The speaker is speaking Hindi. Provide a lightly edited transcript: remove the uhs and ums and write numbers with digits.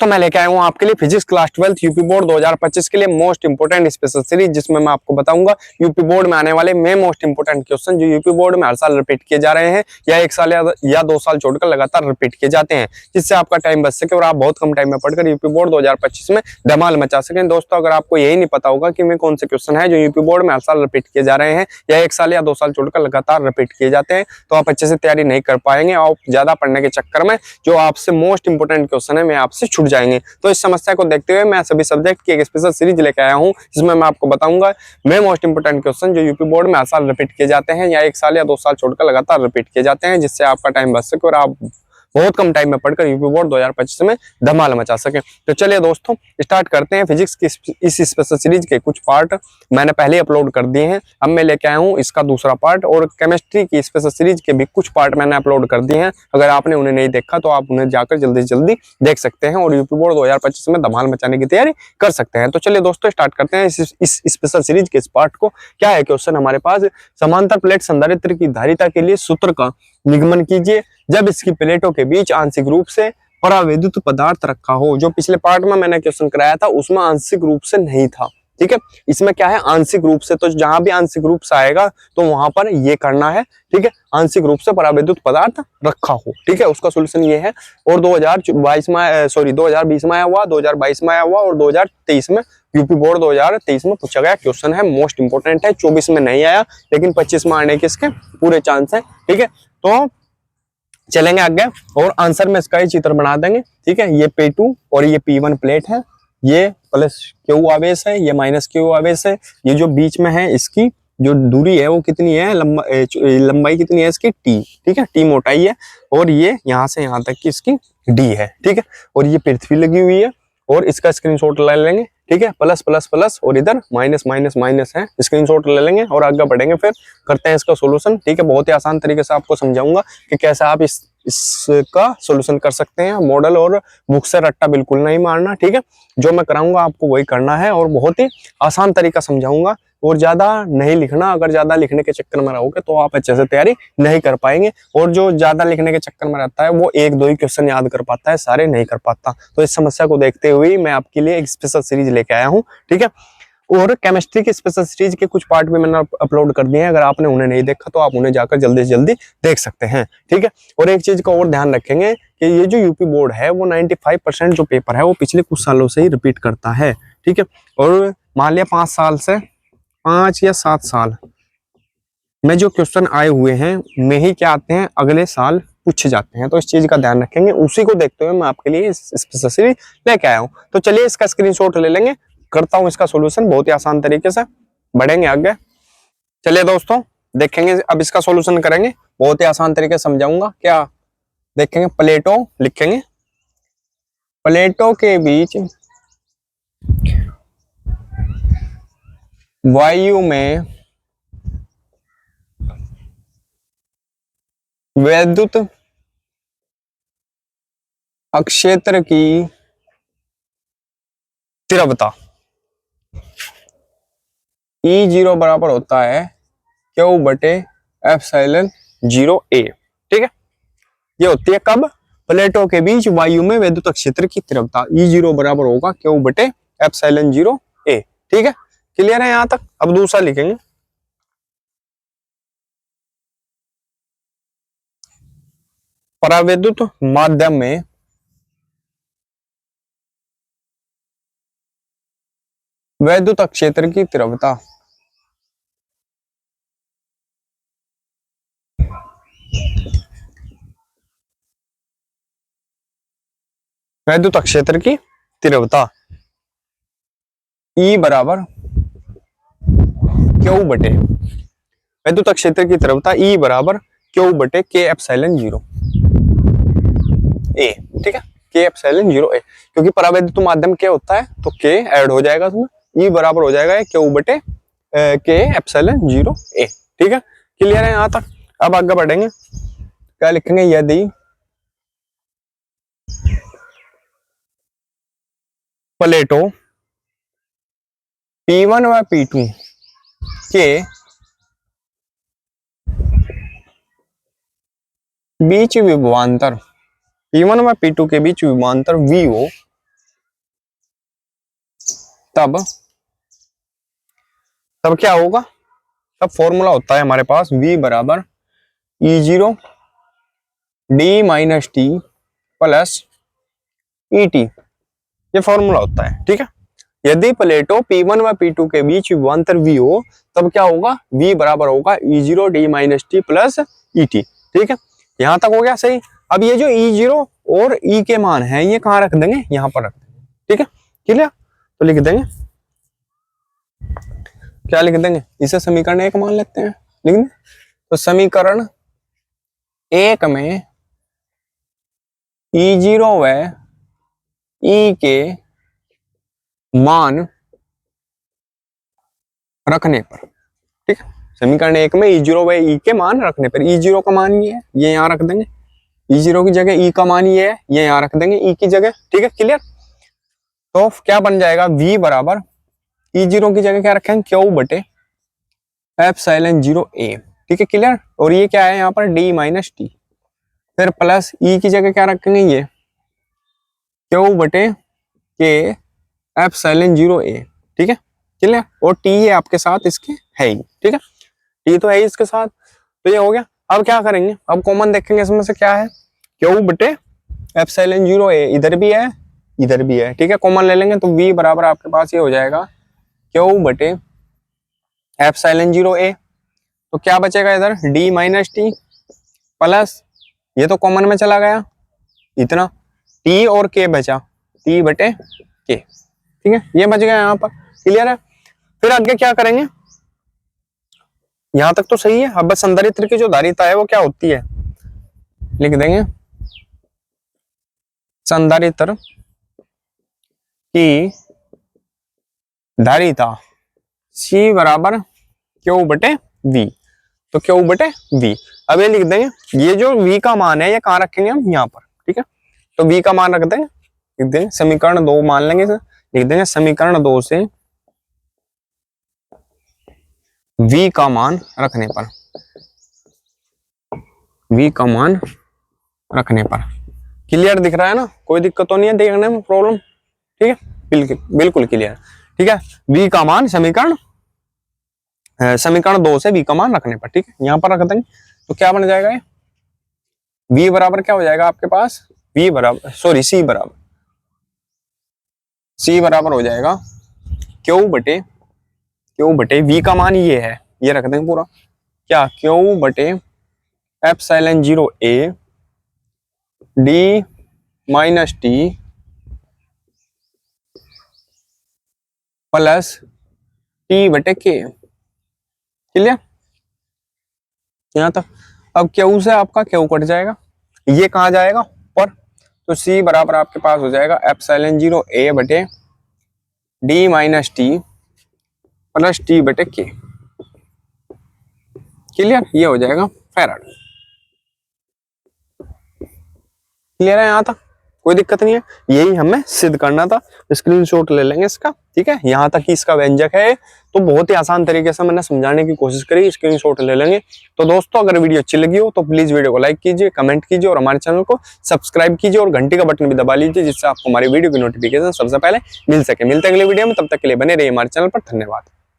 दोस्तों मैं लेके आया हूँ आपके लिए फिजिक्स क्लास 12 यूपी बोर्ड 2025 के लिए मोस्ट इंपोर्टेंट स्पेशल सीरीज, जिसमें मैं आपको बताऊंगा यूपी बोर्ड में आने वाले में मोस्ट इंपोर्टेंट क्वेश्चन जो यूपी बोर्ड में हर साल रिपीट किए जा रहे हैं या एक साल या 2 साल छोड़कर लगातार रिपीट किए जाते हैं, जिससे आपका टाइम बच सके और आप बहुत कम टाइम में पढ़कर यूपी बोर्ड 2025 में धमाल मचा सकें। दोस्तों अगर आपको यही नहीं पता होगा कि वे कौन से क्वेश्चन है जो यूपी बोर्ड में हर साल रिपीट किए जा रहे हैं या एक साल या 2 साल छोड़कर लगातार रिपीट किए जाते हैं, तो आप अच्छे से तैयारी नहीं कर पाएंगे और ज्यादा पढ़ने के चक्कर में जो आपसे मोस्ट इंपोर्टेंट क्वेश्चन है वे आपसे छूट जाएंगे। तो इस समस्या को देखते हुए मैं सभी सब्जेक्ट की एक स्पेशल सीरीज लेकर आया हूं, जिसमें मैं आपको बताऊंगा मैं मोस्ट इंपोर्टेंट क्वेश्चन जो यूपी बोर्ड में हर साल रिपीट किए जाते हैं या एक साल या 2 साल छोड़कर लगातार रिपीट किए जाते हैं, जिससे आपका टाइम बच सके और आप बहुत कम टाइम में पढ़कर यूपी बोर्ड 2025 में धमाल मचा सके। तो चलिए दोस्तों स्टार्ट करते हैं। फिजिक्स की इस स्पेशल सीरीज के कुछ पार्ट मैंने पहले अपलोड कर दिए हैं, अब मैं लेके आया हूँ इसका दूसरा पार्ट, और केमिस्ट्री की स्पेशल सीरीज के भी कुछ पार्ट मैंने अपलोड कर दिए हैं। अगर आपने उन्हें नहीं देखा तो आप उन्हें जाकर जल्दी से जल्दी देख सकते हैं और यूपी बोर्ड 2025 में धमाल मचाने की तैयारी कर सकते हैं। तो चलिए दोस्तों स्टार्ट करते हैं इस स्पेशल सीरीज के इस पार्ट को। क्या है क्वेश्चन हमारे पास, समांतर प्लेट संधारित्र की धारिता के लिए सूत्र का निगमन कीजिए जब इसकी प्लेटों के बीच आंशिक रूप से परावैद्युत पदार्थ रखा हो। जो पिछले पार्ट में मैंने क्वेश्चन कराया था उसमें आंशिक रूप से नहीं था, ठीक है। इसमें क्या है, आंशिक रूप से, तो जहां भी आंशिक रूप से आएगा तो वहां पर ये करना है, ठीक है। आंशिक रूप से परावैद्युत पदार्थ रखा हो, ठीक है, उसका सोल्यूशन ये है। और 2022 में 2020 में आया हुआ, 2022 में आया हुआ और 2023 में यूपी बोर्ड 2023 में पूछा गया क्वेश्चन है, मोस्ट इंपोर्टेंट है। 24 में नहीं आया लेकिन 25 में आने के इसके पूरे चांस है, ठीक है। तो चलेंगे आगे और आंसर में इसका ही चित्र बना देंगे, ठीक है। ये P2 और ये P1 प्लेट है, ये प्लस क्यू आवेश है, ये माइनस क्यू आवेश है। ये जो बीच में है इसकी जो दूरी है वो कितनी है, लंबाई कितनी है इसकी T, ठीक है, T मोटाई है। और ये यहाँ से यहाँ तक की इसकी D है, ठीक है। और ये पृथ्वी लगी हुई है और इसका स्क्रीनशॉट ले लेंगे, ठीक है। प्लस प्लस प्लस और इधर माइनस माइनस माइनस है, स्क्रीनशॉट ले लेंगे और आगे बढ़ेंगे, फिर करते हैं इसका सॉल्यूशन, ठीक है। बहुत ही आसान तरीके से आपको समझाऊंगा कि कैसे आप इसका सॉल्यूशन कर सकते हैं। मॉडल और बुक से रट्टा बिल्कुल नहीं मारना, ठीक है। जो मैं कराऊंगा आपको वही करना है और बहुत ही आसान तरीका समझाऊंगा और ज्यादा नहीं लिखना। अगर ज्यादा लिखने के चक्कर में रहोगे तो आप अच्छे से तैयारी नहीं कर पाएंगे, और जो ज्यादा लिखने के चक्कर में रहता है वो 1-2 ही क्वेश्चन याद कर पाता है, सारे नहीं कर पाता। तो इस समस्या को देखते हुए मैं आपके लिए एक स्पेशल सीरीज लेके आया हूँ, ठीक है। और केमिस्ट्री की स्पेशल सीरीज के कुछ पार्ट भी मैंने अपलोड कर दिए हैं, अगर आपने उन्हें नहीं देखा तो आप उन्हें जाकर जल्दी से जल्दी देख सकते हैं, ठीक है। और एक चीज का और ध्यान रखेंगे कि ये जो यूपी बोर्ड है वो 95% जो पेपर है वो पिछले कुछ सालों से ही रिपीट करता है, ठीक है। और मान लिया 5 साल से 5 या 7 साल में जो क्वेश्चन आए हुए हैं में ही क्या आते हैं, अगले साल पूछे जाते हैं। तो इस चीज का ध्यान रखेंगे, उसी को देखते हुए मैं आपके लिए स्पेशल सीरीज लेके आया हूँ। तो चलिए इसका स्क्रीनशॉट ले लेंगे, करता हूं इसका सॉल्यूशन बहुत ही आसान तरीके से, बढ़ेंगे आगे। चलिए दोस्तों देखेंगे, अब इसका सॉल्यूशन करेंगे, बहुत ही आसान तरीके से समझाऊंगा। क्या देखेंगे, प्लेटों लिखेंगे, प्लेटों के बीच वायु में वैद्युत अक्षेत्र की तीव्रता E0 बराबर होता है Q/ε0A, ठीक है। ये होती है कब, प्लेटों के बीच वायु में वैद्युत क्षेत्र की तीव्रता E0 बराबर होगा Q/ε0A, ठीक है। क्लियर है यहां तक। अब दूसरा लिखेंगे, परावैद्युत माध्यम में वैद्युत क्षेत्र की तीव्रता वैद्युत क्षेत्र की तीव्रता E बराबर Q बटे वैद्युत क्षेत्र की तीव्रता E बराबर Q/K/ε0A, ठीक है, K/ε0A। क्योंकि परावैद्युत माध्यम क्या होता है तो K ऐड हो जाएगा उसमें, E बराबर हो जाएगा Q/K/ε0A, ठीक है। क्लियर है यहां तक। अब आगे बढ़ेंगे, क्या लिखेंगे, यदि प्लेटों P1 व P2 के बीच विभवांतर, P1 व P2 के बीच विभवांतर V हो तब क्या होगा, तब फॉर्मूला होता है हमारे पास v बराबर E0 d minus T plus ET, ये फॉर्मूला होता है। ठीक है, यदि प्लेटों P1 व P2 के बीच विभवांतर V हो तब क्या होगा, V बराबर होगा E0 d minus T plus ET। ठीक है, यहां तक हो गया सही। अब ये जो E0 और E के मान हैं ये कहाँ रख देंगे, यहां पर रख देंगे। ठीक है, क्लियर, तो लिख देंगे, क्या लिख देंगे, इसे समीकरण 1 मान लेते हैं, लिख दें। तो समीकरण 1 में E0 व E के मान रखने पर, ठीक है, समीकरण 1 में E0 व E के मान रखने पर, E0 का मान ये है, ये यहाँ रख देंगे, E0 की जगह E का मान ये है, ये यहाँ रख देंगे E की जगह। ठीक है, क्लियर। तो क्या बन जाएगा, V बराबर E0 की जगह क्या रखेंगे, Q बटे एप्सिलॉन 0A। ठीक है, क्लियर। और ये क्या है यहाँ पर D माइनस टी, फिर प्लस E की जगह क्या रखेंगे, ये Q बटे K एप्सिलॉन 0A। ठीक है, क्लियर। और T ये आपके साथ इसके है ही, ठीक है, T तो है ही इसके साथ, तो ये हो गया। अब क्या करेंगे, अब कॉमन देखेंगे इसमें से क्या है, Q बटे एप्सिलॉन 0A, इधर भी है इधर भी है। ठीक है, कॉमन ले लेंगे तो V बराबर आपके पास ये हो जाएगा Q बटे एप्सिलॉन 0A। तो क्या बचेगा इधर, D माइनस टी प्लस, ये तो कॉमन में चला गया इतना, T और K बचा, T बटे K। ठीक है, ये बच गया यहाँ पर, क्लियर है। फिर आगे क्या करेंगे, यहां तक तो सही है। अब बस संधारित्र की जो धारिता है वो क्या होती है, लिख देंगे, संधारित्र की धारिता C बराबर Q बटे V। तो Q बटे V, अब ये लिख देंगे, ये जो V का मान है ये कहाँ रखेंगे हम, यहाँ पर। ठीक है, तो V का मान रख देंगे, लिख देंगे समीकरण 2 मान लेंगे, लिख देंगे समीकरण 2 से V का मान रखने पर, V का मान रखने पर, क्लियर दिख रहा है ना, कोई दिक्कत तो नहीं है देखने में, प्रॉब्लम। ठीक है, बिल्कुल क्लियर। ठीक है, V का मान समीकरण 2 से V का मान रखने पर, ठीक है, यहां पर रख देंगे। तो क्या बन जाएगा ये, V बराबर क्या हो जाएगा आपके पास, C बराबर हो जाएगा Q बटे V का मान ये है, ये रख देंगे पूरा, क्या Q बटे epsilon 0A D minus T plus T बटे K। क्लियर, यहां तक। अब Q से आपका Q कट जाएगा, ये कहाँ जाएगा ऊपर, तो C बराबर आपके पास हो जाएगा एप्सिलॉन 0A बटे D minus T plus T बटे K। क्लियर, ये हो जाएगा फैराड। क्लियर है यहाँ तक, कोई दिक्कत नहीं है, यही हमें सिद्ध करना था। स्क्रीनशॉट ले लेंगे इसका, ठीक है, यहाँ तक ही इसका व्यंजक है। तो बहुत ही आसान तरीके से मैंने समझाने की कोशिश करी, स्क्रीनशॉट ले लेंगे। तो दोस्तों अगर वीडियो अच्छी लगी हो तो प्लीज वीडियो को लाइक कीजिए, कमेंट कीजिए और हमारे चैनल को सब्सक्राइब कीजिए और घंटी का बटन भी दबा लीजिए, जिससे आपको हमारी वीडियो की नोटिफिकेशन सबसे पहले मिल सके। मिलते हैं अगले वीडियो में, तब तक के लिए बने रहिए हमारे चैनल पर। धन्यवाद।